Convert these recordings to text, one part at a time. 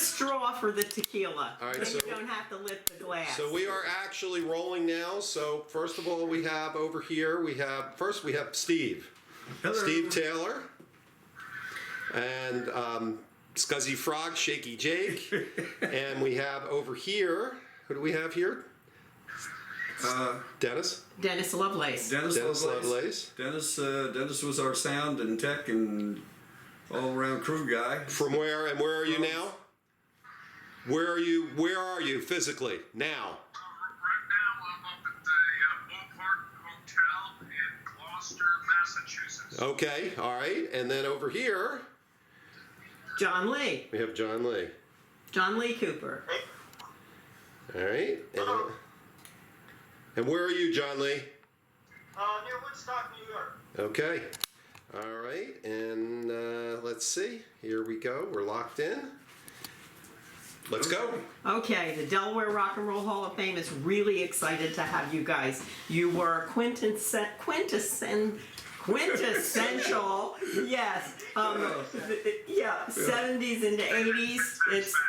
straw for the tequila. All right, then so- you don't have to lift the glass. So we are actually rolling now. So first of all, we have over here, we have Steve. Hello. Steve Taylor. And Skuzzy Frog, Shaky Jake. And we have over here, who do we have here? Dennis. Dennis Lovelace. Dennis Lovelace. Dennis was our sound and tech and all around crew guy. From where and where are you now? Where are you physically now? Right now I'm up at the Ballpark Hotel in Gloucester, Massachusetts. Okay, all right. And then over here, John Lee. we have John Lee. John Lee Cooper. All right. And where are you, John Lee? Near Woodstock, New York. Okay. All right. And let's see. Here we go. We're locked in. Let's go. Okay, the Delaware Rock and Roll Hall of Fame is really excited to have you guys. You were quintessential, yes. Yeah, 70s into 80s.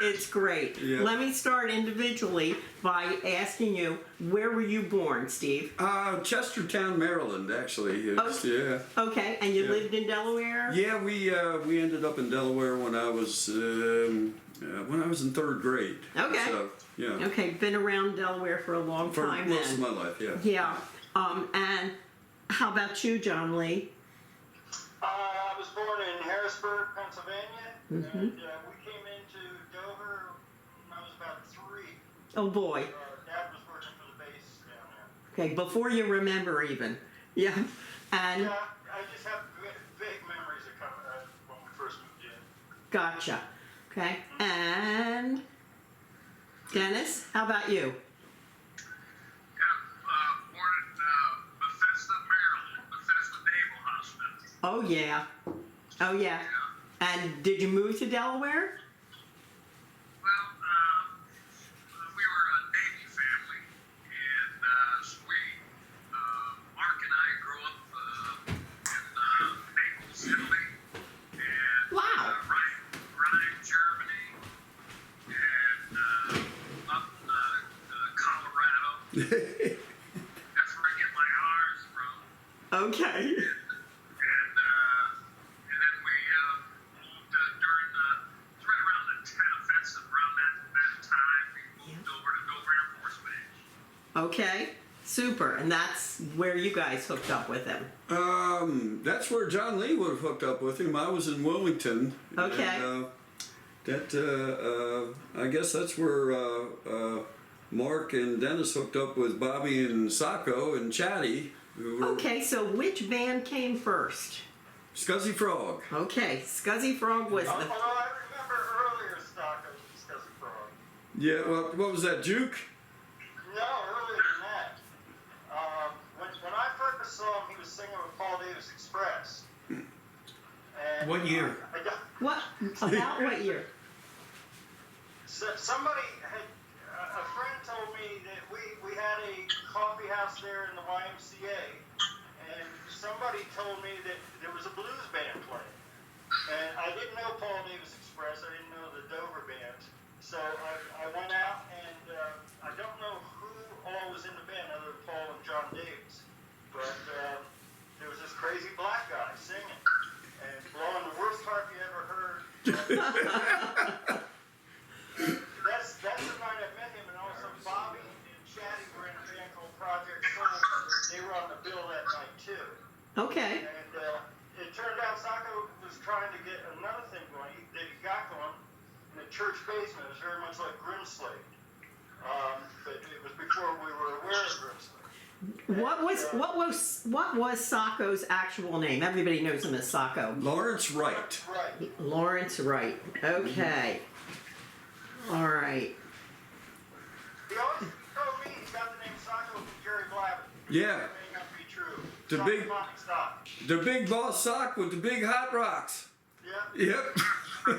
It's great. Yeah. Let me start individually by asking you, where were you born, Steve? Chestertown, Maryland, actually. Yeah. Okay, and you lived in Delaware? Yeah, we ended up in Delaware when I was in third grade. Okay. So, yeah. Okay, been around Delaware for a long For time most then. of my life, yeah. Yeah. And how about you, John Lee? I was born in Harrisburg, Pennsylvania, Mm-hmm. and we came into Dover when I was about 3. Oh boy. Dad was working for the base down there. Okay, before you remember even. Yeah. And Yeah, I just have vague memories of when we first moved in. gotcha. Okay. And Dennis, how about you? Born in Bethesda, Maryland, Bethesda Naval Hospital. Oh yeah. Oh yeah. And did you move to Delaware? Well, we were a Navy family, and so Mark and I grew up in Naples, Italy, and Wow. Rhine, Germany, and up in Colorado. That's where I get my R's from. Okay. And then we moved during it's right around the 10 offensive, around that time, we moved over to Dover Air Force Base. Okay. Super. And that's where you guys hooked up with him. That's where John Lee would have hooked up with him. I was in Wilmington. Okay. And, I guess that's where Mark and Dennis hooked up with Bobby and Sacco and Chatty. Who were Okay, so which band came first? Skuzzy Frog. Okay, Skuzzy Frog was the Although I remember earlier stock of Skuzzy Frog. Yeah, well, what was that, Juke? No, earlier than that. When I first saw him, he was singing with Paul Davis Express. And What year? I got, what? About what year? somebody had, a friend told me that we had a coffee house there in the YMCA, and somebody told me that there was a blues band playing. And I didn't know Paul Davis Express, I didn't know the Dover band. So I went out, and I don't know who all was in the band other than Paul and John Davis. But there was this crazy black guy singing and blowing the worst harp you ever heard. That's the night I met him, and also Bobby and Chatty were in a band called Project Soul. They were on the bill that night too. Okay. And it turned out Sacco was trying to get another thing going that he got going in the church basement. It was very much like Grimslade. But it was before we were aware of Grimslade. What was Sacco's actual name? Everybody knows him as Sacco. Lawrence Wright. Right. Lawrence Wright. Okay. All right. He always told me he got the name Sacco from Jerry Blabbett. Yeah. That may not be true. The Sock big- Monic Stock. The big boss sock with the big hot rocks. Yeah. Yep. Yeah.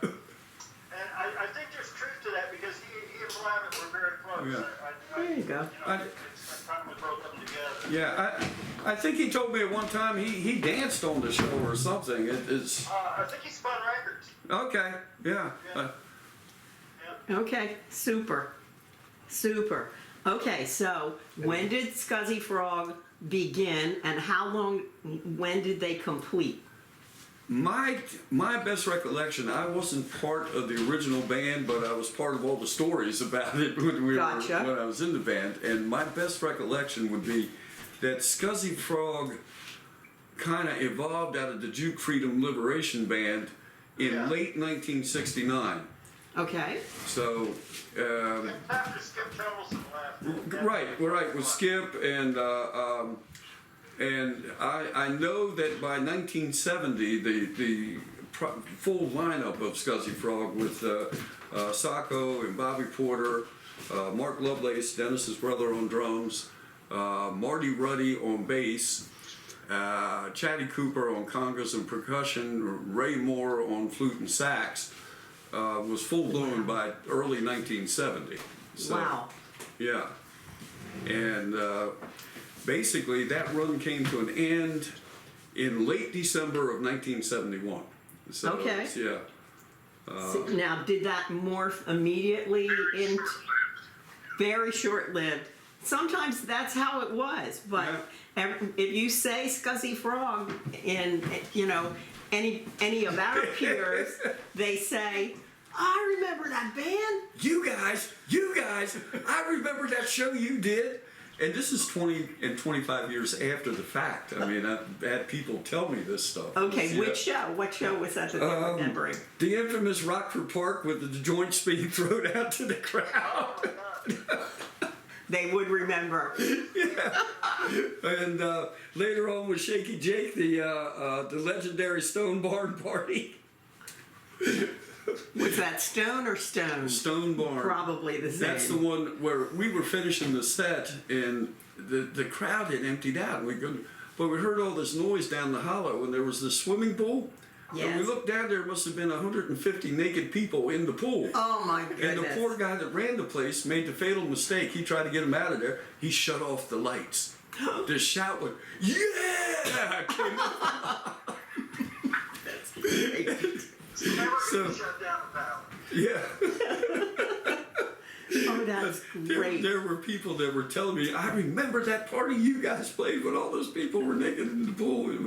And I think there's truth to that because he and Blabbett were very close. Yeah. There you go. Spent time with both of them together. Yeah, I think he told me at one time he danced on the show or something. It's I think he spun records. okay. Yeah. Okay, super. Super. Okay, so when did Skuzzy Frog begin and when did they complete? My best recollection, I wasn't part of the original band, but I was part of all the stories about it when I was in the band. And my best recollection would be that Skuzzy Frog kind of evolved out of the Juke Freedom Liberation Band in late 1969. Okay. So, After Skip Troublesome left. right, with Skip and I know that by 1970 the full lineup of Skuzzy Frog with Sacco and Bobby Porter, Mark Lovelace, Dennis's brother on drums, Marty Ruddy on bass, Chatty Cooper on congas and percussion, Ray Moore on flute and sax, was full blown by early 1970. So, Wow. yeah. And basically that run came to an end in late December of 1971. So, Okay. yeah. Now, did that morph immediately into very short-lived? Sometimes that's how it was, but if you say Skuzzy Frog in, any of our peers, they say, I remember that band. You guys, I remember that show you did. And this is 20 and 25 years after the fact. I mean, I've had people tell me this stuff. Okay, Yeah. which show? What show was that they're remembering? The infamous Rockford Park with the joints being thrown out to the crowd. They would remember. And later on with Shaky Jake, the legendary Stone Barn Party. Was that Stone or Stone? Stone Barn. Probably the same. That's the one where we were finishing the set and the crowd had emptied out. But we heard all this noise down the hollow and there was this swimming pool. Yes. And we looked down there, must have been 150 naked people in the pool. Oh my goodness. And the poor guy that ran the place made the fatal mistake. He tried to get him out of there. He shut off the lights. The shout went, yeah! Came up. That's great. Never So- shut down the power. Yeah. Oh, that's great. There were people that were telling me, I remember that party you guys played when all those people were naked in the pool. It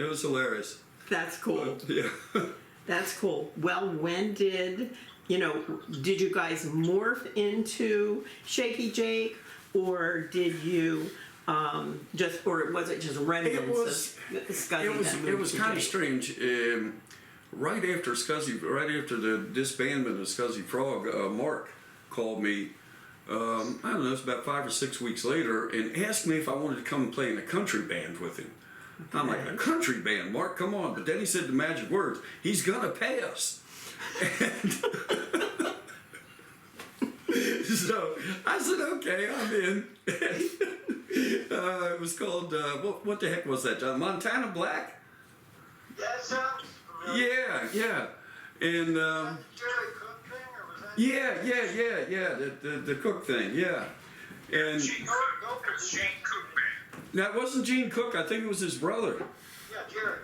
was hilarious. That's cool. Yeah. That's cool. Well, when did you guys morph into Shaky Jake, or did you or was it just remnants of Skuzzy? It was kind of strange. Right after the disbandment of Skuzzy Frog, Mark called me. I don't know, it's about 5 or 6 weeks later, and asked me if I wanted to come and play in a country band with him. Okay. I'm like, a country band, Mark? Come on! But then he said the magic words: he's gonna pay us. And so I said, okay, I'm in. It was called what the heck was that? Montana Black. That sounds familiar. Yeah. And Jerry Cook thing, or was that? yeah, the Cook thing, yeah. And Gene Cook, it's Gene Cook band. that wasn't Gene Cook. I think it was his brother. Yeah, Jerry.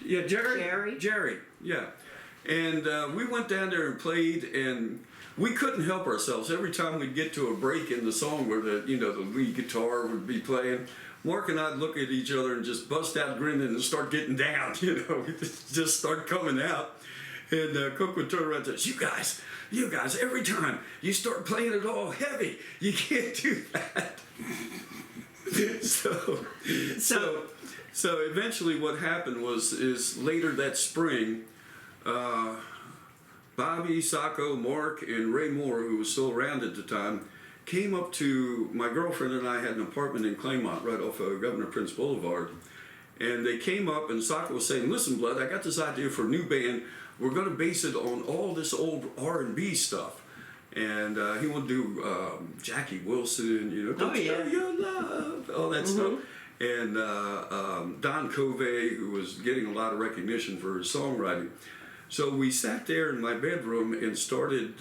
Yeah, Jerry? Jerry, yeah. And we went down there and played, and we couldn't help ourselves. Every time we'd get to a break in the song where the lead guitar would be playing, Mark and I'd look at each other and just bust out grinning and start getting down, we just start coming out. And Cook would turn around and say, you guys, every time you start playing it all heavy, you can't do that. So eventually what happened is later that spring, Bobby, Sacco, Mark, and Ray Moore, who was still around at the time, came up to my girlfriend and I had an apartment in Claymont right off of Governor Prince Boulevard. And they came up and Sacco was saying, listen, Blood, I got this idea for a new band. We're going to base it on all this old R&B stuff. And he wanted to do Jackie Wilson, Oh, yeah. Your love, all that stuff. And Don Covey, who was getting a lot of recognition for his songwriting. So we sat there in my bedroom and started,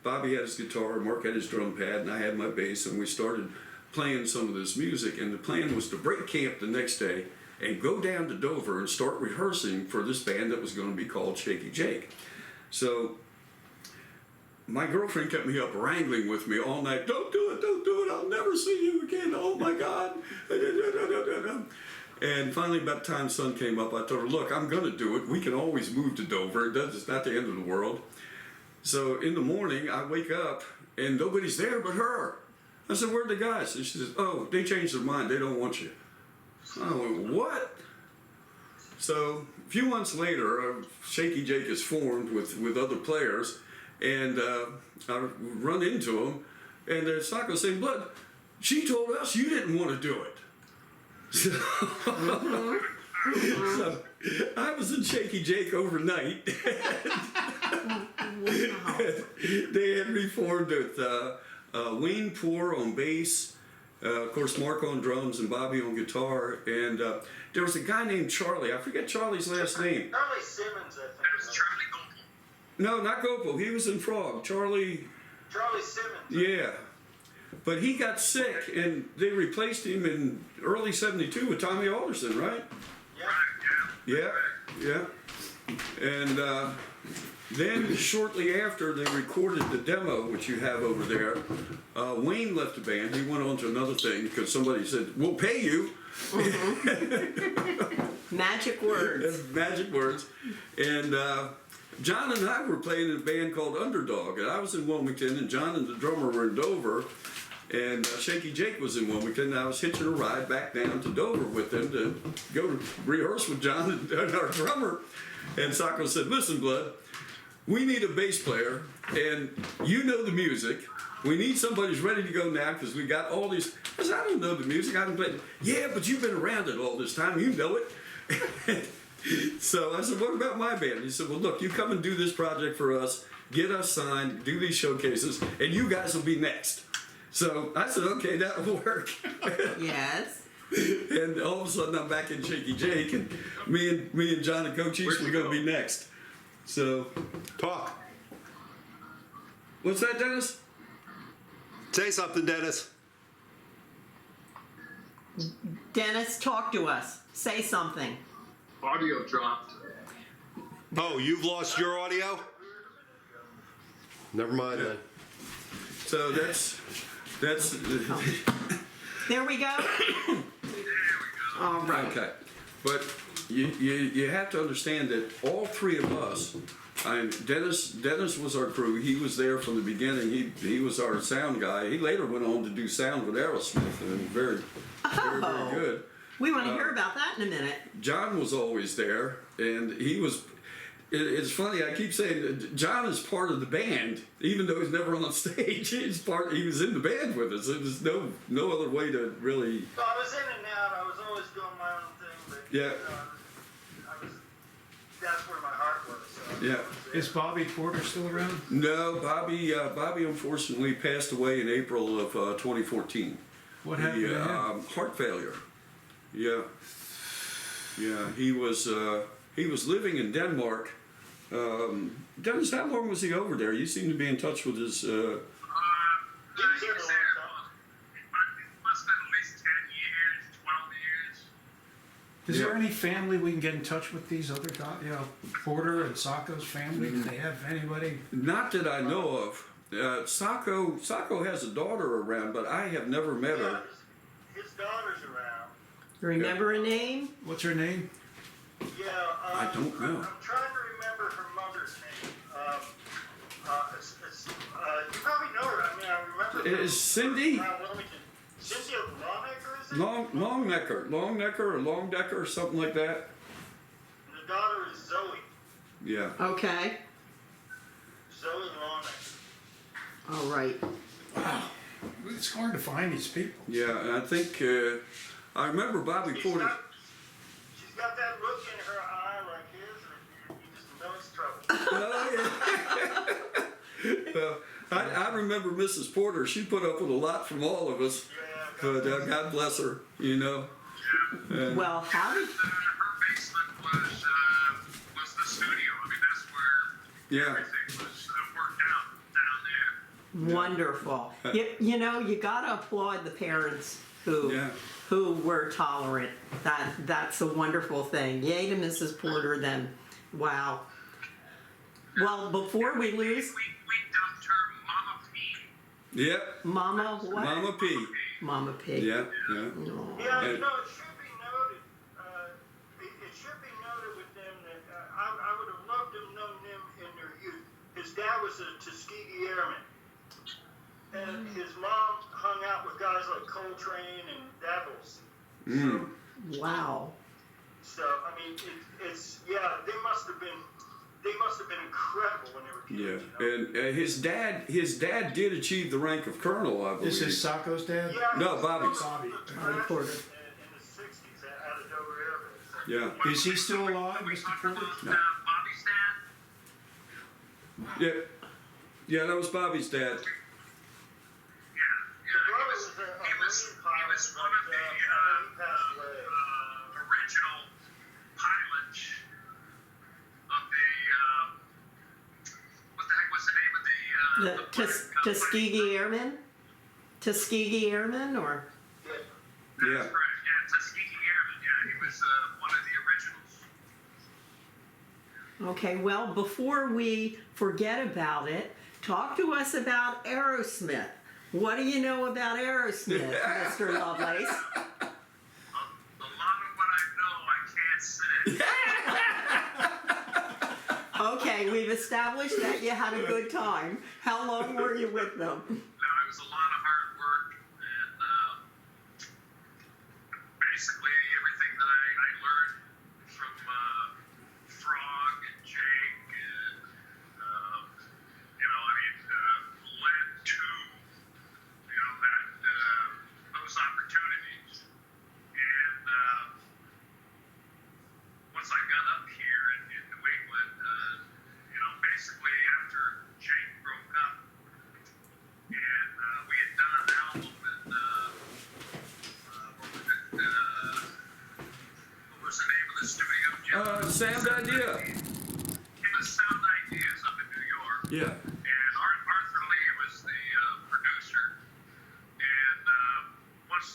Bobby had his guitar, Mark had his drum pad, and I had my bass, and we started playing some of this music. And the plan was to break camp the next day and go down to Dover and start rehearsing for this band that was going to be called Shaky Jake. So my girlfriend kept me up wrangling with me all night. Don't do it, I'll never see you again, oh my God. And finally, about the time the sun came up, I told her, look, I'm gonna do it. We can always move to Dover, it's not the end of the world. So in the morning, I wake up and nobody's there but her. I said, where'd the guys? And she says, oh, they changed their mind, they don't want you. I went, what? So a few months later, Shaky Jake is formed with other players, and I run into him, and Sacco saying, "Blood, she told us you didn't want to do it." So, so I was in Shaky Jake overnight. They had reformed with Wayne Poor on bass, of course Mark on drums and Bobby on guitar, and there was a guy named Charlie. I forget Charlie's last name. Charlie Simmons, I think. That was Charlie Gopal. No, not Gopal. He was in Frog. Charlie Simmons. Yeah. But he got sick, and they replaced him in early '72 with Tommy Alderson, right? Yeah. Right, yeah. Yeah. And then shortly after they recorded the demo, which you have over there, Wayne left the band. He went on to another thing because somebody said, "We'll pay you." Magic words. Magic words. And John and I were playing in a band called Underdog, and I was in Wilmington, and John and the drummer were in Dover, and Shaky Jake was in Wilmington, and I was hitching a ride back down to Dover with them to go to rehearse with John and our drummer. And Sacco said, "Listen, Blood, we need a bass player, and you know the music. We need somebody who's ready to go now because we got all these." I said, "I don't know the music. I haven't played it." "Yeah, but you've been around it all this time. You know it." So I said, "What about my band?" He said, "Well, look, you come and do this project for us, get us signed, do these showcases, and you guys will be next." So I said, "Okay, that'll work." Yes. And all of a sudden, I'm back in Shaky Jake, and me and John and Coach East, we're going to be next. So, Talk. what's that, Dennis? Say something, Dennis. Dennis, talk to us. Say something. Audio dropped. Oh, you've lost your audio? Never mind then. So that's There we go. All right. okay. But you have to understand that all three of us, Dennis was our crew. He was there from the beginning. He was our sound guy. He later went on to do sound with Aerosmith, and very good. We want to hear about that in a minute. John was always there, and he was. It's funny. I keep saying that John is part of the band, even though he's never on stage. He's part. He was in the band with us. There's no other way to really. So I was in and out. I was always doing my own thing, but Yeah. that's where my heart was. So Yeah. Is Bobby Porter still around? No, Bobby unfortunately passed away in April of 2014. What happened to him? Heart failure. Yeah. He was living in Denmark. Dennis, how long was he over there? You seem to be in touch with his. He was there. It must have been at least 10 years, 12 years. Is Yeah. there any family we can get in touch with these other guys? Porter and Sacco's family? Do they have anybody? Not that I know of. Sacco has a daughter around, but I have never met yeah, her. his daughter's around. Remember a name? What's her name? Yeah. I don't know. I'm trying to remember her mother's name. You probably know her. I mean, I remember. her Is Cindy? around Wilmington. Cynthia Longnecker, is it? Longnecker or Longdecker or something like that. And the daughter is Zoe. Yeah. Okay. Zoe Longnecker. All right. It's hard to find these people. Yeah, and I think I remember Bobby She's Porter. got that look in her eye like his, and you just know it's trouble. Well, I remember Mrs. Porter. She put up with a lot from all of us, Yeah, but God bless her. You know. And- Well, how did? Her basement was the studio. I mean, that's where yeah. everything was worked out down there. Wonderful. You know, you gotta applaud the parents who Yeah. who were tolerant. That's a wonderful thing. Yay to Mrs. Porter then. Wow. Well, before we lose, We dumped her Yep. Mama what? Mama P. Mama Pig. Yeah, yeah. No. Yeah, And- you know, it should be noted, it should be noted with them that I would have loved to have known them in their youth. His dad was a Tuskegee Airman. And his mom hung out with guys like Coltrane and Davos. Mm. Wow. So, I mean, yeah, they must have been incredible when they were Yeah, kids, you know? and his dad did achieve the rank of colonel, I believe. This is Sacco's dad? Yeah, No, he Bobby's. was Bobby. Bobby Porter. in the 60s out of Dover Air Base. Yeah, Is he still alive, Are we Mr. talking Porter? about No. Bobby's dad? yeah, yeah. That was Bobby's dad. Yeah, The yeah. brother was a He was Marine pilot, one of but, the he passed away. original pilots of the what the heck was the name of The the plane? Tuskegee Airmen? Tuskegee Airmen or? Yeah. Yeah. That's correct. Yeah, Tuskegee Airmen. Yeah, he was one of the originals. Okay, well, before we forget about it, talk to us about Aerosmith. What do you know about Aerosmith, Mr. Lovelace? A lot of what I know, I can't say. Okay, we've established that you had a good time. How long were you with them? No, it was a lot of hard work, and basically everything that I learned from Frog and Jake, and led to that those opportunities. And once I got up here in New England, basically after Jake broke up, and we had done an album, and what was the name of the studio? Jim? Sound Idea. It was Sound Ideas up in New York. Yeah. And Arthur Lee was the producer. And once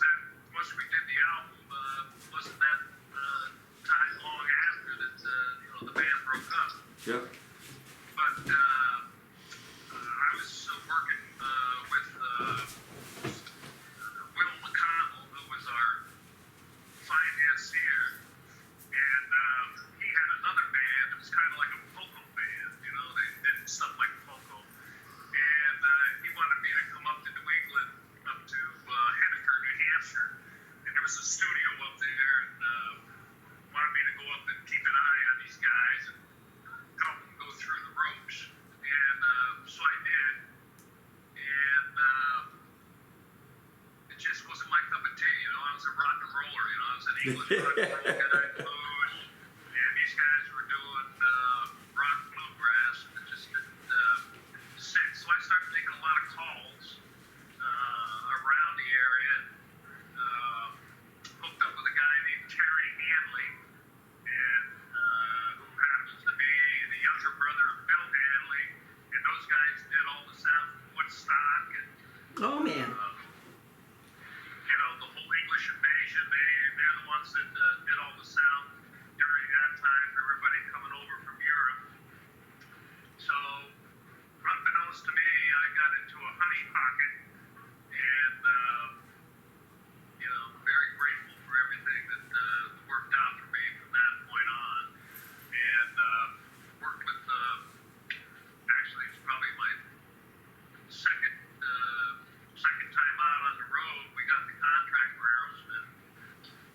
we did the album, wasn't that time long after that the band broke up. Yeah. But I was working with Will McConnell, who was our financier, and he had another band. It was kind of like a polka band, they did stuff like polka. And he wanted me to come up to New England, up to Henniker, New Hampshire, and there was a studio up there, and wanted me to go up and keep an eye on these guys and help them go through the ropes. And so I did. And it just wasn't my cup of tea, I was a rock and roller, I was an English rock and roll guy, blues. And these guys were doing rock bluegrass, and it just didn't sit. So I started making a lot of calls around the area, and hooked up with a guy named Terry Hanley, and who happens to be the younger brother of Bill Hanley, and those guys did all the sound from Woodstock, and Oh, man. the whole English invasion. They're the ones that did all the sound during that time for everybody coming over from Europe. So, unbeknownst to me, I got into a honey pocket, and very grateful for everything that worked out for me from that point on. And worked with, actually, it's probably my second time out on the road. We got the contract for Aerosmith,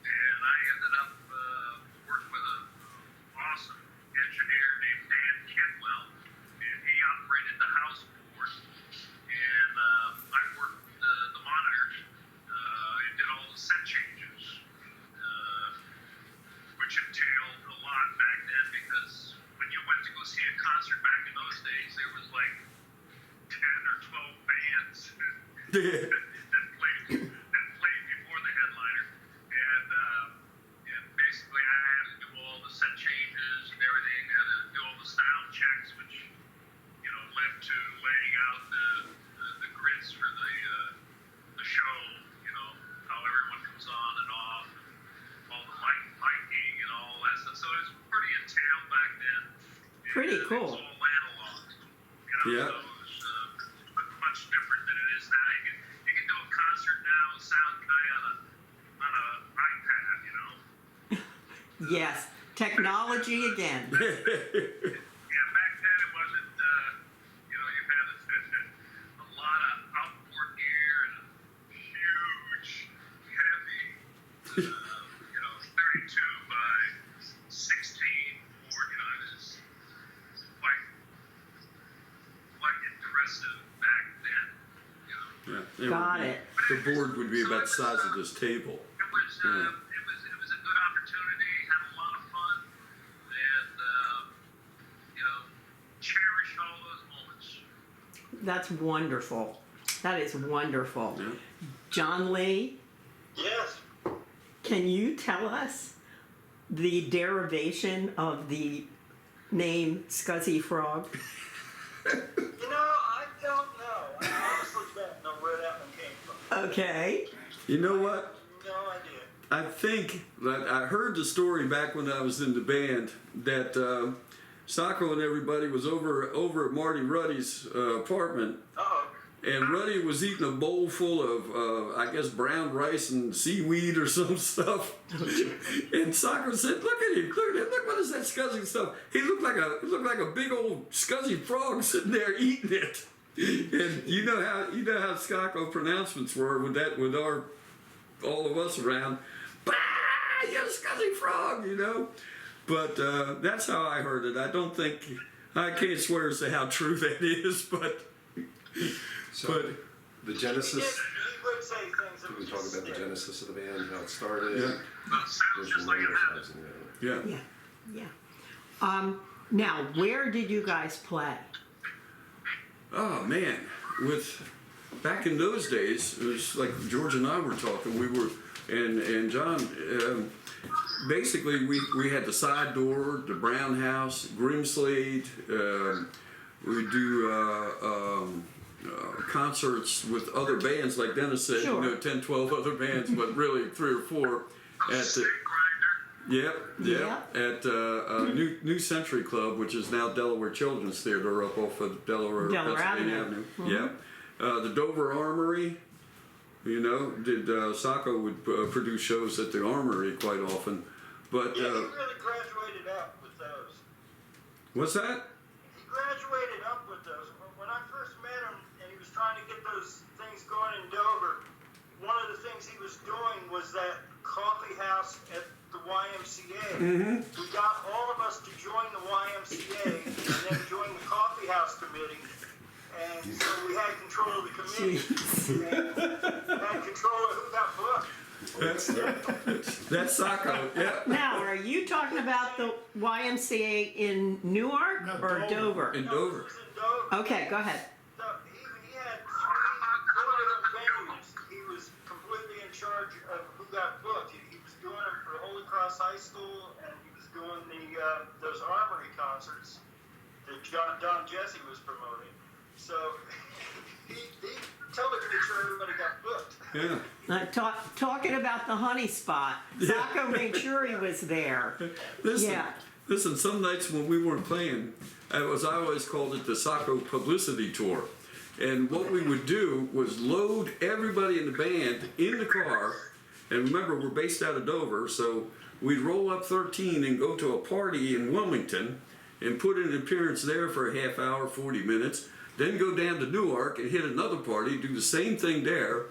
and I ended up working with an awesome engineer named Dan Kidwell, and he operated the house board, and I worked the monitors and did all the set changes, which entailed a lot back then, because when you went to go see a concert back in those days, there was like 10 or 12 bands that played before the headliner, and basically I had to do all the set changes and everything. I had to do all the sound checks, which led to laying out the grids for the show. How everyone comes on and off, and all the lighting and all that stuff. So it was pretty entailed back then. Pretty And cool. It was all analog. Yeah. So it was much different than it is now. sound guy on a iPad, you know. Yes, technology again. Yeah, back then it wasn't. You know, you had a lot of outboard gear and a huge, heavy, you know, 32 by 16 board. You know, it was quite impressive back then. You know. Yeah, Got it. The board would be about the size of this table. It was, Yeah. it was a good opportunity, had a lot of fun, and, you know, cherish all those moments. That's wonderful. That is wonderful. Yeah. John Lee, Yes. can you tell us the derivation of the name Skuzzy Frog? You know, I don't know. I honestly don't know where that one came from. Okay. You know what? No idea. I think that I heard the story back when I was in the band that Sacco and everybody was over at Marty Ruddy's apartment, Uh-oh. and Ruddy was eating a bowl full of I guess brown rice and seaweed or some stuff. And Sacco said, "Look at him! Look at him! Look, what is that Skuzzy stuff? He looked like a big old Skuzzy frog sitting there eating it." And you know how Sacco pronouncements were with all of us around. Bah! You're a Skuzzy frog, you know. But that's how I heard it. I can't swear as to how true that is, but So the He genesis. would say things that We would talk just about the stick. genesis of the band, how it started. Yeah. Well, it sounds There's just some like it later happened. times in there. yeah. Yeah. Yeah. Now, where did you guys play? Oh man, back in those days, it was like George and I were talking. We were and John. Basically, we had the side door, the Brown House, Grimslade. We do concerts with other bands, like Dennis said. Sure. You know, 10, 12 other bands, but really 3 or 4 at Snake the. grinder. Yep. At New Century Club, which is now Delaware Children's Theater up off of Delaware Pennsylvania Avenue. Yep. The Dover Armory, you know, Sacco would produce shows at the Armory quite often. But Yeah, he really graduated up with those. what's that? He graduated up with those. When I first met him and he was trying to get those things going in Dover, one of the things he was doing was that coffee house at the YMCA. Mm-hmm. We got all of us to join the YMCA and then join the coffee house committee. And so we had control of the committee. And had control of who got booked. That's Sacco. Yeah. Now, are you talking about the YMCA in Newark No, or Dover? In No, Dover. it was in Dover. Okay, go ahead. So he had 4 different venues. He was completely in charge of who got booked. He was doing them for Holy Cross High School, and he was doing those Armory concerts that Don Jesse was promoting. So he told him to make sure everybody got booked. Yeah. Talking about the honey spot, Sacco made sure he was there. Listen, Yeah. listen. Some nights when we weren't playing, I always called it the Sacco publicity tour. And what we would do was load everybody in the band in the car. And remember, we're based out of Dover, so we'd roll up 13 and go to a party in Wilmington and put in an appearance there for a half hour, 40 minutes. Then go down to Newark and hit another party, do the same thing there,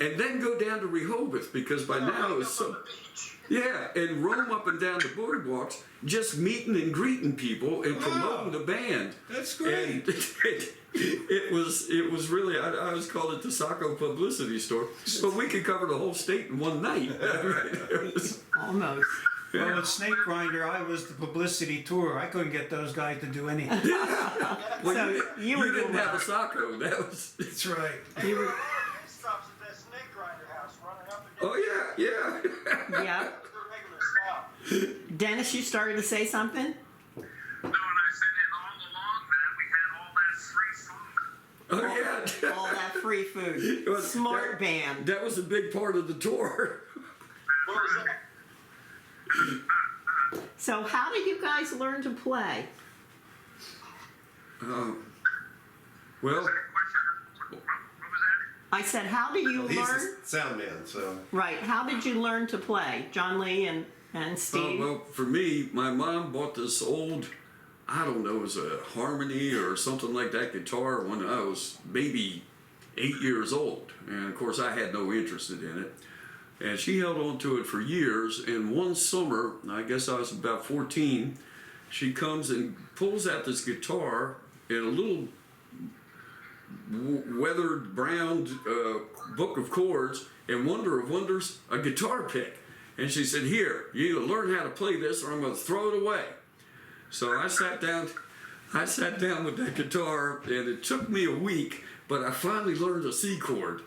and then go down to Rehoboth, because by now it's so. On the beach. Yeah, and roam up and down the boardwalks, just meeting and greeting people and promoting the band. That's great. And it was really, I always called it the Sacco publicity store, but we could cover the whole state in one night. It was- Almost. Well, at Snake Grinder, I was the publicity tour. I couldn't get those guys to do anything. well, So you were didn't doing have a that. Sacco. That was. That's right. You were, He stops at that Snake Grinder house, running up and down. Oh yeah. yeah. That was the regular stop. Dennis, you started to say something? No, and I said that all along that we had all that free food. Oh yeah. All that free food. It was- Smart band. That was a big part of the tour. What was that? So how did you guys learn to play? Well, What was that? I said, how do you He's learn? the sound man, so. Right. How did you learn to play, John Lee and Steve? Well, for me, my mom bought this old, I don't know, it was a Harmony or something like that guitar when I was maybe 8 years old. And of course, I had no interest in it. And she held on to it for years. And one summer, I guess I was about 14, she comes and pulls out this guitar in a little weathered brown book of chords, and wonder of wonders, a guitar pick. And she said, here, you either learn how to play this or I'm going to throw it away. So I sat down with that guitar, and it took me a week, but I finally learned a C chord.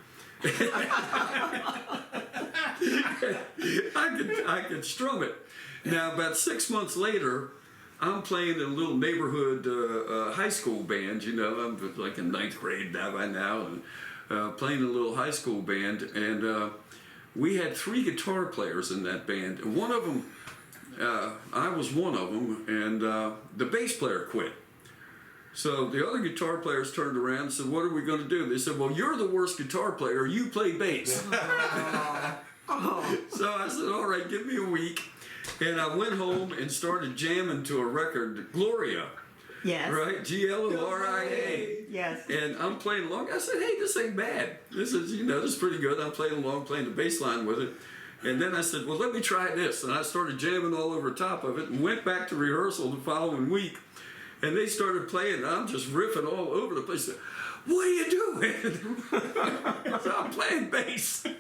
I could strum it. Now, about 6 months later, I'm playing in a little neighborhood high school band. You know, I'm like in 9th grade now by now, and playing in a little high school band. And we had 3 guitar players in that band. And one of them, I was one of them, and the bass player quit. So the other guitar players turned around and said, what are we going to do? They said, well, you're the worst guitar player. You play bass. So I said, all right, give me a week. And I went home and started jamming to a record, Gloria. Yes. Right? Gloria. Yes. And I'm playing along. I said, hey, this ain't bad. This is pretty good. I'm playing along, playing the bass line with it. And then I said, well, let me try this. And I started jamming all over top of it and went back to rehearsal the following week. And they started playing, and I'm just riffing all over the place. What are you doing? So I'm playing bass. But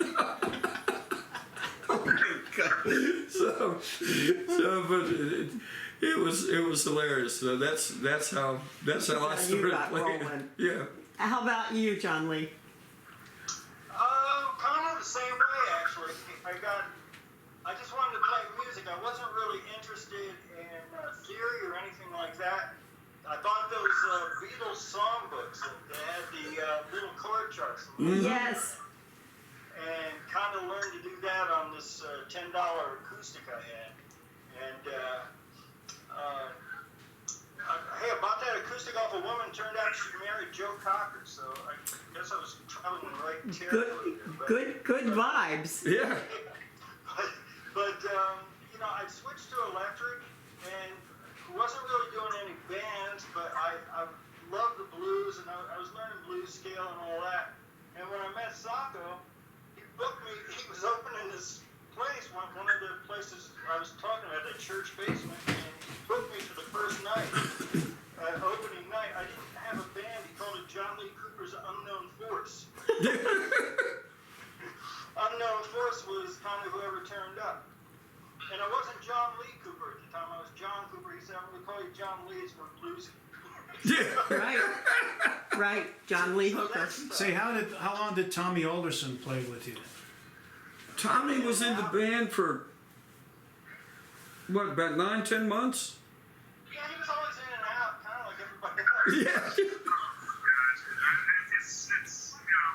it was hilarious. So that's how I started got playing. rolling. Yeah. How about you, John Lee? Kind of the same way, actually. I just wanted to play music. I wasn't really interested in theory or anything like that. I thought those Beatles songbooks, they had the little chord charts. Yes. And kind of learned to do that on this $10 acoustic I had. And hey, I bought that acoustic off a woman. Turned out she married Joe Cocker, so I guess I was traveling in the right territory. Good vibes. Yeah. But you know, I switched to electric, and wasn't really doing any bands, but I loved the blues, and I was learning blues scale and all that. And when I met Sacco, he booked me. He was opening this place, one of the places I was talking about, the church basement, and he booked me for the first night, opening night. I didn't have a band. He called it John Lee Cooper's Unknown Force. Unknown Force was kind of whoever turned up. And I wasn't John Lee Cooper at the time. I was John Cooper. He said, I'm going to call you John Lee. It's for blues. Right. Right. John Lee Hooker. Say, how long did Tommy Alderson play with you? Tommy was in the band for, what, about 9-10 months? Yeah, he was always in and out, kind of like everybody else. Yeah. It's you know,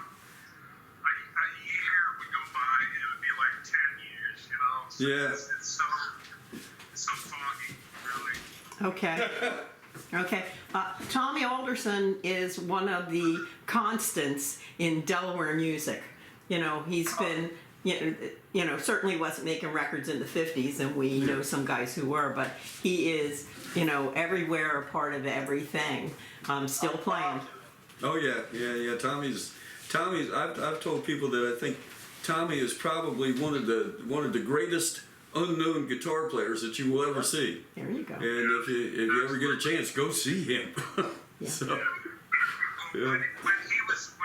a year would go by and it would be like 10 years, you know? So Yeah. It's so foggy, really. Okay. Okay. Tommy Alderson is one of the constants in Delaware music. You know, he's been, you know, certainly wasn't making records in the 50s, and we know some guys who were, but he is, you know, everywhere, a part of everything. Still playing. Oh yeah. Tommy's. I've told people that I think Tommy is probably one of the greatest unknown guitar players that you will ever see. There you go. And if you ever get a chance, go see him. Yeah. So, When he yeah. was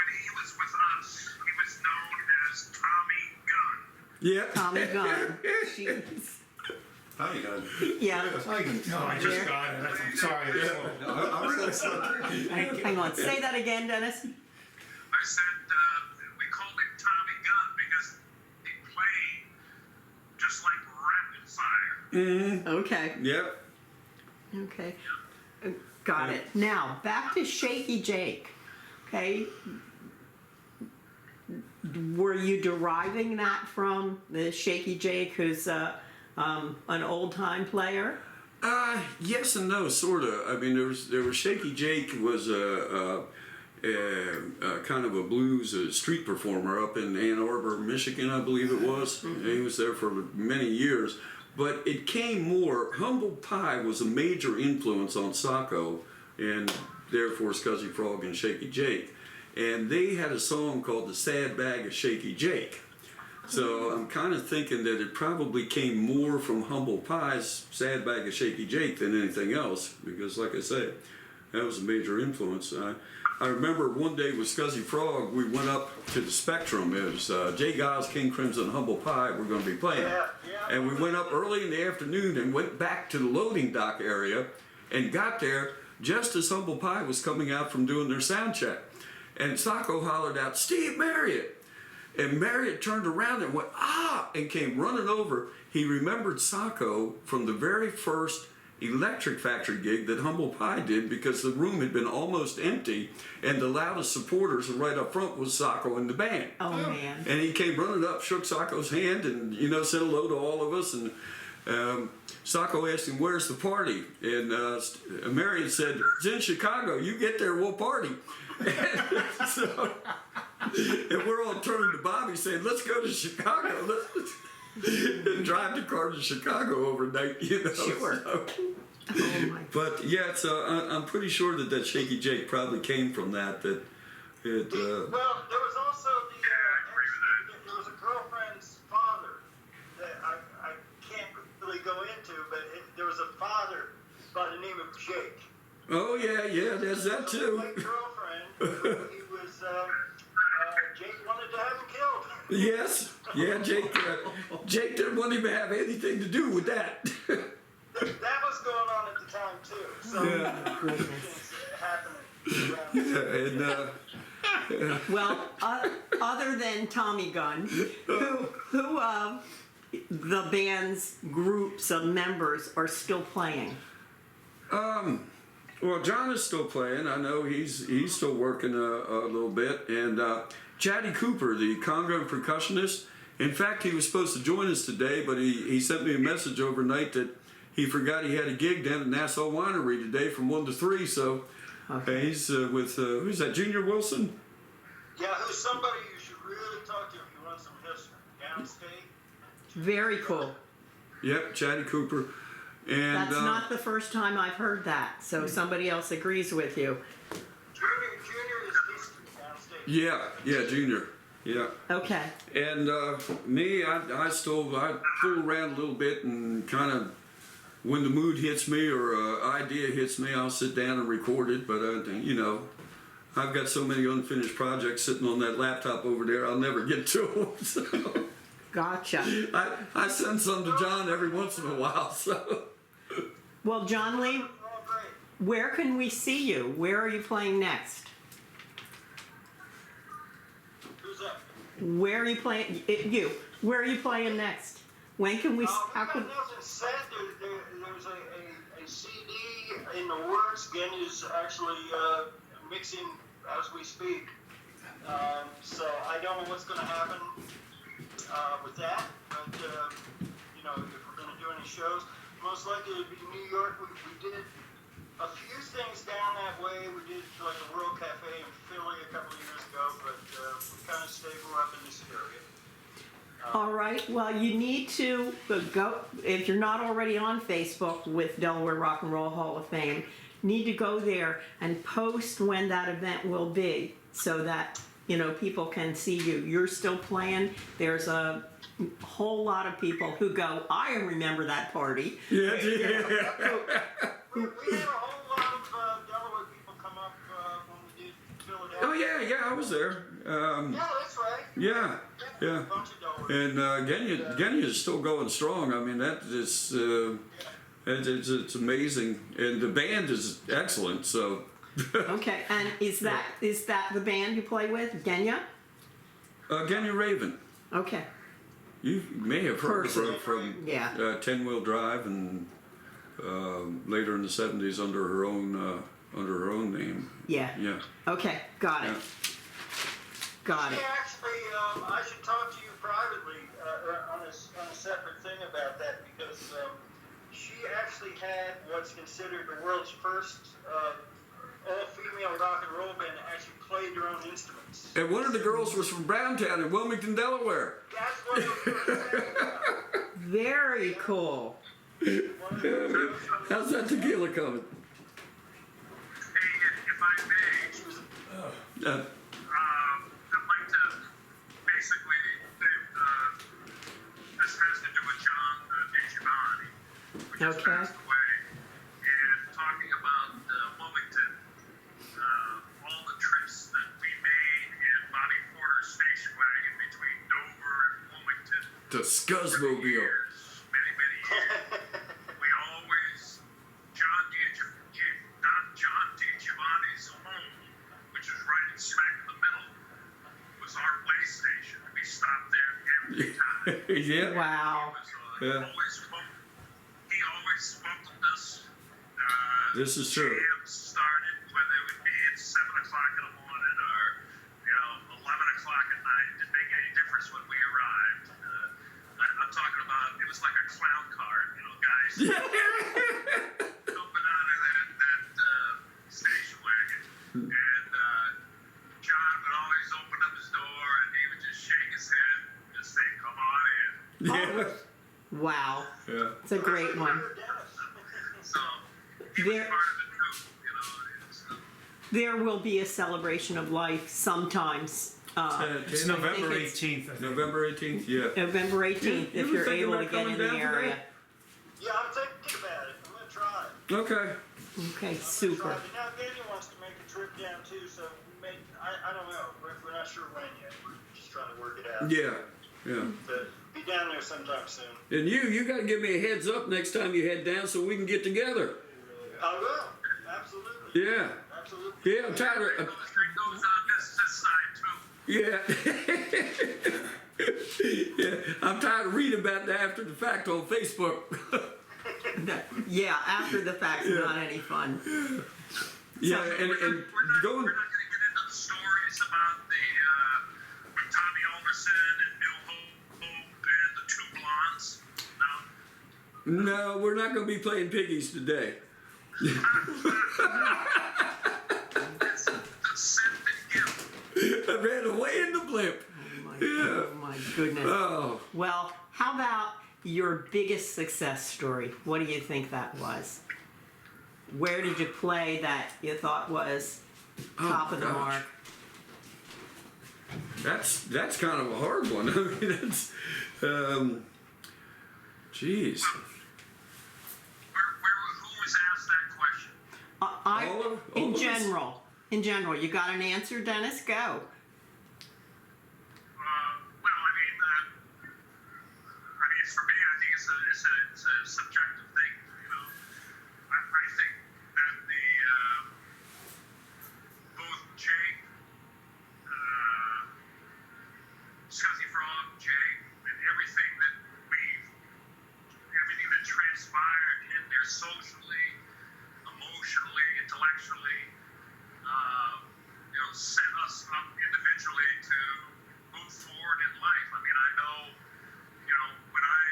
with us, he was known as Tommy Gunn. Yeah. Tommy Gunn. Jeez. Tommy Gunn. Yeah. No, I just got it. I'm sorry. I was like, so- Hang on. Say that again, Dennis. I said we called him Tommy Gunn because he played just like rapid fire. Okay. Yep. Okay. Got it. Now, back to Shaky Jake. Okay. Were you deriving that from the Shaky Jake, who's an old-time player? Yes and no, sort of. I mean, there was Shaky Jake was kind of a blues street performer up in Ann Arbor, Michigan, I believe it was. He was there for many years. But it came more, Humble Pie was a major influence on Sacco, and therefore Skuzzy Frog and Shaky Jake. And they had a song called The Sad Bag of Shaky Jake. So I'm kind of thinking that it probably came more from Humble Pie's Sad Bag of Shaky Jake than anything else, because like I said, that was a major influence. I remember one day with Skuzzy Frog, we went up to the Spectrum. It was Jay Giles, King Crimson, Humble Pie were going to be playing. And we went up early in the afternoon and went back to the loading dock area and got there just as Humble Pie was coming out from doing their sound check. And Sacco hollered out, "Steve Marriott!" And Marriott turned around and went, "Ah!" and came running over. He remembered Sacco from the very first Electric Factory gig that Humble Pie did, because the room had been almost empty and the loudest supporters right up front was Sacco and the band. Oh, man. And he came running up, shook Sacco's hand, and said hello to all of us. And Sacco asked him, "Where's the party?" And Marion said, "It's in Chicago. You get there, we'll party." And, so, and we're all turning to Bobby saying, "Let's go to Chicago. And drive the car to Chicago overnight." Sure. So. Oh, my. But yeah, so I'm pretty sure that Shaky Jake probably came from that. Well, there was also there was a girlfriend's father that I can't really go into, but there was a father by the name of Jake. Oh yeah, there's that too. My girlfriend, he was Jake wanted to have him killed. Yes, yeah, Jake didn't want him to have anything to do with that. That was going on at the time too. So Yeah. things happening. Yeah, and Well, other than Tommy Gunn, who of the band's groups of members are still playing? well, John is still playing. I know he's still working a little bit, and Chatty Cooper, the conga and percussionist. In fact, he was supposed to join us today, but he sent me a message overnight that he forgot he had a gig down at Nassau Winery today from 1 to 3. So he's with who's that? Junior Wilson. Yeah, who's somebody you should really talk to if you want some history. Downstate. Very cool. Yep, Chatty Cooper. And That's not the first time I've heard that, so somebody else agrees with you. Junior is history downstate. yeah, Junior. Yeah. Okay. And me, I fool around a little bit and kind of, when the mood hits me or an idea hits me, I'll sit down and record it. But, I've got so many unfinished projects sitting on that laptop over there, I'll never get to them. So Gotcha. I send some to John every once in a while. So. Well, John Lee, Oh, great. where can we see you? Where are you playing next? Who's that? Where are you playing? You. Where are you playing next? When can we? We How got can? nothing set. There's a CD in the works. Genya's actually mixing as we speak. So I don't know what's going to happen with that. But, if we're going to do any shows, most likely it would be New York. We did a few things down that way. We did like a World Cafe in Philly a couple of years ago, but we kind of stayed more up in this area. All right. Well, you need to go if you're not already on Facebook with Delaware Rock and Roll Hall of Fame. Need to go there and post when that event will be, so that people can see you. You're still playing. There's a whole lot of people who go, "I remember that party." Yeah. We had a whole lot of Delaware people come up when we did Philadelphia. Oh yeah, I was there. Yeah, that's right. Yeah. A bunch of Delaware. And Genya is still going strong. I mean, that is it's amazing, and the band is excellent. So. Okay. And is that the band you play with, Genya? Genya Raven. Okay. You may have heard of her from Yeah. 10 Wheel Drive, and later in the 70s under her own name. Yeah. Yeah. Okay. Got it. Yeah. Got it. Yeah, actually, I should talk to you privately on a separate thing about that, because she actually had what's considered the world's first all-female rock and roll band that actually played played your own instruments. And one of the girls was from Browntown in Wilmington, Delaware. That's what I was going to say. Very cool. One of those How's that tequila coming? Hey, if I may, Uh, I'd like to basically, this has to do with John DiGiovanni, who just Okay. passed away, and talking about Wilmington, all the trips that we made in Bobby Porter's station wagon between Dover and Wilmington. the For Scuzzmobile. years, many years. We always, John DiGiovanni's home, which was right in smack in the middle, was our way station. We stopped there every time. Yeah. Wow. He Yeah. he always welcomed us. This is true. Jams started, whether it would be at 7 o'clock in the morning or, 11 o'clock at night. It didn't make any difference when we arrived. I'm talking about, it was like a clown car, guys jumping out of that station wagon. And John would always open up his door and he would just shake his head and just say, "Come on in." Yeah. Wow. Yeah. It's a great one. So he was There- part of the group, it's, There will be a celebration of life sometimes. It's I November think it's 18th, I think. November 18th, yeah. November 18th, You if were you're thinking able to about get coming in the down for area. that? Yeah, I'm thinking about it. I'm going to try it. Okay. Okay, I'm super. gonna try it. Now, Danny wants to make a trip down too, so I don't know. We're not sure when yet. We're just trying to work it out. Yeah. Yeah. But be down there sometime soon. And you got to give me a heads up next time you head down so we can get together. I will. Absolutely. Yeah. Absolutely. Yeah, I'm tired of. the street goes on this side too. Yeah. Yeah. I'm tired of reading about that after the fact on Facebook. Yeah, after the fact's not any fun. Yeah, and We're not going. going to get into the stories about with Tommy Alderson and Bill Hope and the two blondes. No. No, we're not going to be playing piggies today. That's sin and guilt. I ran away in the blimp. Oh my goodness. Oh. Well, how about your biggest success story? What do you think that was? Where did you play that you thought was top of the gosh. mark? That's kind of a hard one. I mean, that's, geez. Who was asked that question? All In of us? general, you got an answer, Dennis? Go. Well, for me, I think it's a subjective thing. I think that both Jake, Skuzzy Frog, Jake, and everything that transpired in there socially, emotionally, intellectually, set us up individually to move forward in life. I mean, I know, when I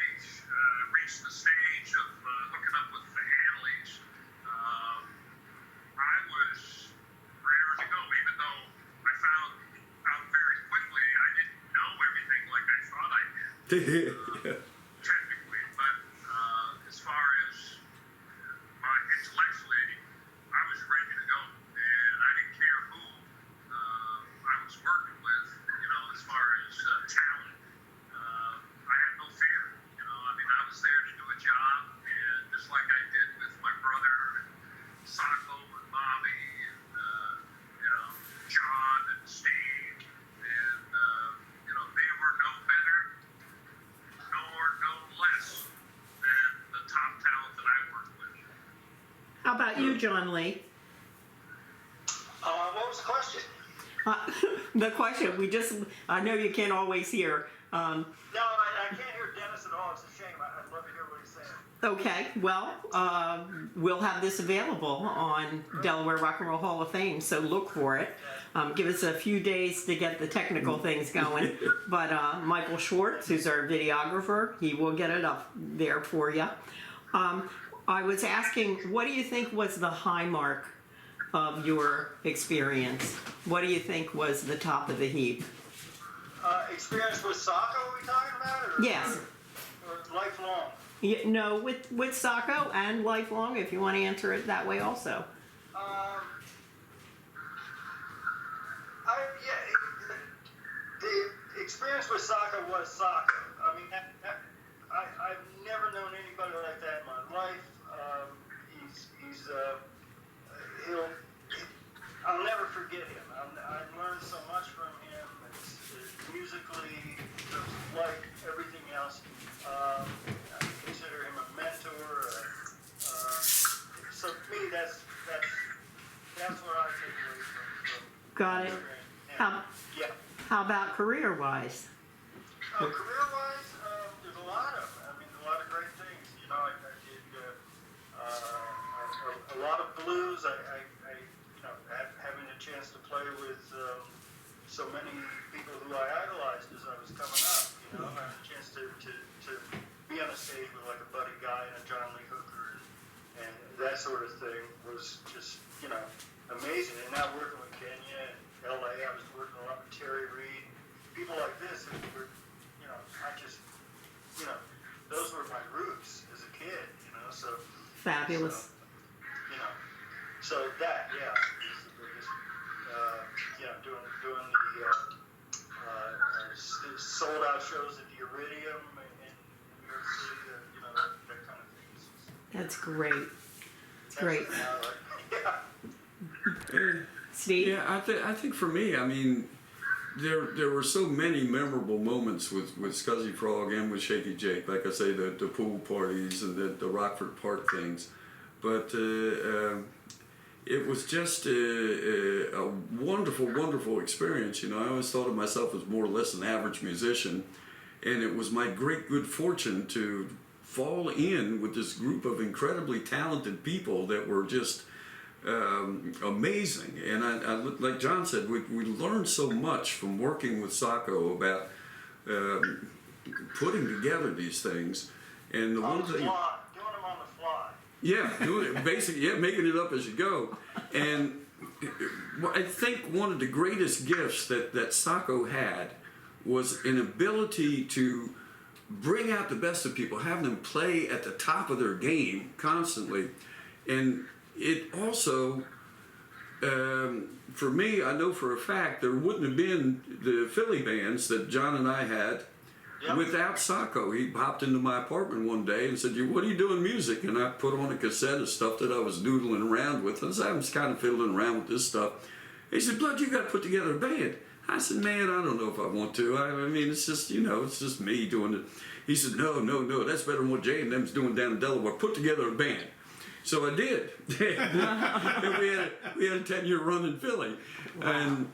reached the stage of hooking up with the Hanleys, I was raring to go, even though I found out very quickly I didn't know everything like I thought I did. Technically, but as far as intellectually, I was ready to go, and I didn't care who I was working with, as far as talent. I had no fear, I was there to do a job, and just like I did with my brother, and Sacco, and Bobby, and, John, and Steve, and, they were no better, nor no less than the top talent that I worked with. How about you, John Lee? What was the question? The question, I know you can't always hear. No, I can't hear Dennis at all. It's a shame. I'd love to hear what he's saying. Okay, well, we'll have this available on Delaware Rock and Roll Hall of Fame, so look for it. Give us a few days to get the technical things going, but Michael Schwartz, who's our videographer, he will get it up there for you. I was asking, what do you think was the high mark of your experience? What do you think was the top of the heap? Experience with soccer, are we talking about? Or, Yes. Or lifelong? No, with Sacco and lifelong, if you want to answer it that way also. The experience with soccer was soccer. I mean, I've never known anybody like that in my life. I'll never forget him. I learned so much from him. Musically, just like everything else. I consider him a mentor. So to me, that's what I take away from Got it. and, yeah. How about career-wise? Career-wise, there's a lot of, a lot of great things. You know, I did a lot of blues. Having a chance to play with so many people who I idolized as I was coming up. You know, I had a chance to be on a stage with like a Buddy Guy and a John Lee Hooker and that sort of thing was just, amazing. And now working with Kenya and LA, I was working a lot with Terry Reid. People like this who were, those were my roots as a kid, so. Fabulous. So that, yeah, is the biggest, doing the sold out shows at the Iridium in New York City, that kind of thing. That's great. It's great. Eh, Steve? Yeah, I think for me, there were so many memorable moments with Skuzzy Frog and with Shaky Jake. Like I say, the pool parties and the Rockford Park things. But it was just a wonderful, wonderful experience. I always thought of myself as more or less an average musician. And it was my great good fortune to fall in with this group of incredibly talented people that were just amazing. And I like John said, we learned so much from working with Sacco about putting together these things. And the one thing, doing them on the fly. yeah, doing it basically, yeah, making it up as you go. And I think one of the greatest gifts that Sacco had was an ability to bring out the best of people, have them play at the top of their game constantly. And it also, for me, I know for a fact there wouldn't have been the Philly bands that John and I had without Sacco. He popped into my apartment one day and said, "What are you doing music?" And I put on a cassette of stuff that I was doodling around with. And I was kind of fiddling around with this stuff. He said, "Blood, you got to put together a band." I said, "Man, I don't know if I want to. It's just, it's just me doing it." He said, No, that's better than what Jay and them's doing down in Delaware. Put together a band. So I did. And we had a 10-year run in Philly. Wow. And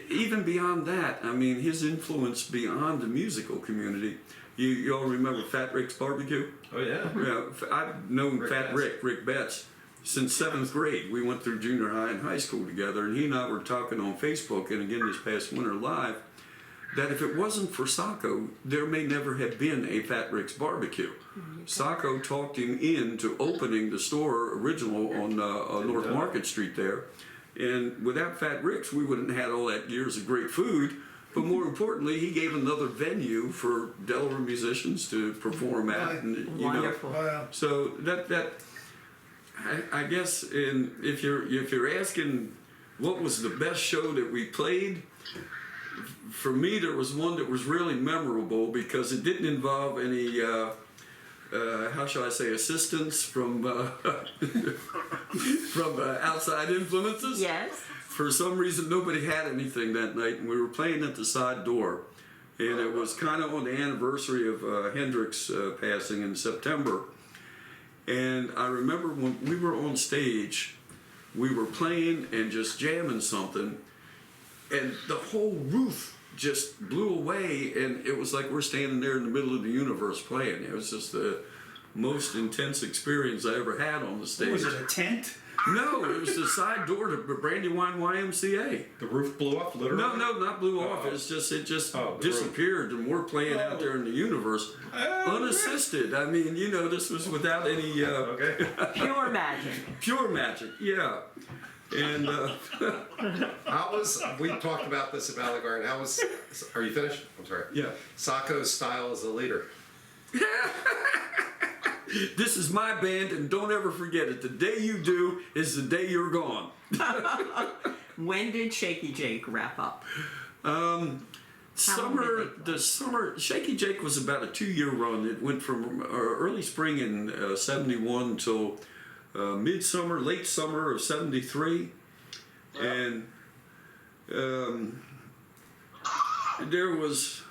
even beyond that, his influence beyond the musical community. You all remember Fat Rick's Barbecue? Oh, yeah. Yeah, I've known Rick Betts, since 7th grade. We went through junior high and high school together, and he and I were talking on Facebook, and again this past winter live, that if it wasn't for Sacco, there may never have been a Fat Rick's Barbecue. Sacco talked him into opening the store original on North Market Street there, and without Fat Rick's, we wouldn't have had all that years of great food. But more importantly, he gave another venue for Delaware musicians to perform at, and Wonderful. So that I guess, if you're asking what was the best show that we played, for me there was one that was really memorable because it didn't involve any how shall I say, assistance from outside influences. Yes. For some reason, nobody had anything that night, and we were playing at the side door. And it was kind of on the anniversary of Hendrix passing in September. And I remember when we were on stage, we were playing and just jamming something, and the whole roof just blew away, and it was like we're standing there in the middle of the universe playing. It was just the most intense experience I ever had on the stage. Was it a tent? No, it was the side door to Brandywine YMCA. The roof blew off, literally? No, not blew off. It just Oh, the disappeared, and we're playing out there in the universe, unassisted. This was without any Okay. Pure magic. pure magic. Yeah, And We talked about this at Valley Garden. Are you finished? I'm sorry. yeah, Sacco's style as a leader. this is my band, and don't ever forget it. The day you do is the day you're gone. When did Shaky Jake wrap up? Summer, Shaky Jake was about a 2-year run. It went from early spring in 71 till midsummer, late summer of 73. And there was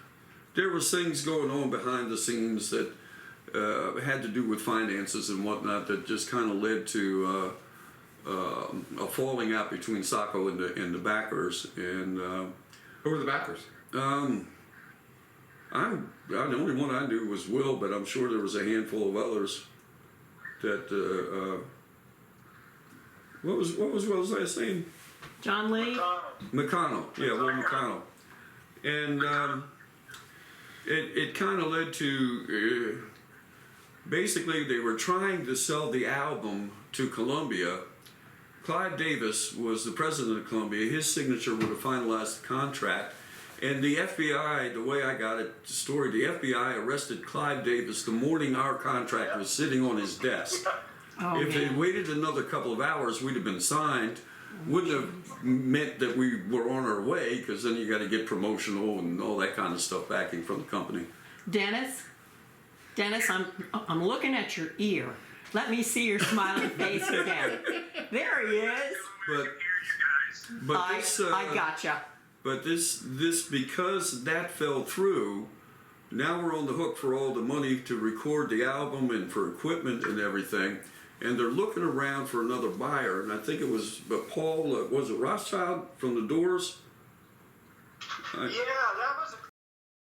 things going on behind the scenes that had to do with finances and whatnot that just kind of led to a falling out between Sacco and the backers. And Who were the backers? the only one I knew was Will, but I'm sure there was a handful of others that what was Will's last name? John Lee? McConnell. Yeah, Will McConnell. And it kind of led to basically they were trying to sell the album to Columbia. Clive Davis was the president of Columbia. His signature would have finalized the contract. And the FBI, the way I got it, the story, the FBI arrested Clive Davis the morning our contract was sitting on his desk. Oh, If they man. waited another couple of hours, we'd have been signed. Wouldn't have meant that we were on our way, because then you got to get promotional and all that kind of stuff backing from the company. Dennis, I'm looking at your ear. Let me see your smiling face again. There he is. But this, I gotcha. But this because that fell through. Now we're on the hook for all the money to record the album and for equipment and everything. And they're looking around for another buyer. And I think it was Paul, was it Rothschild from the Doors? Yeah, that was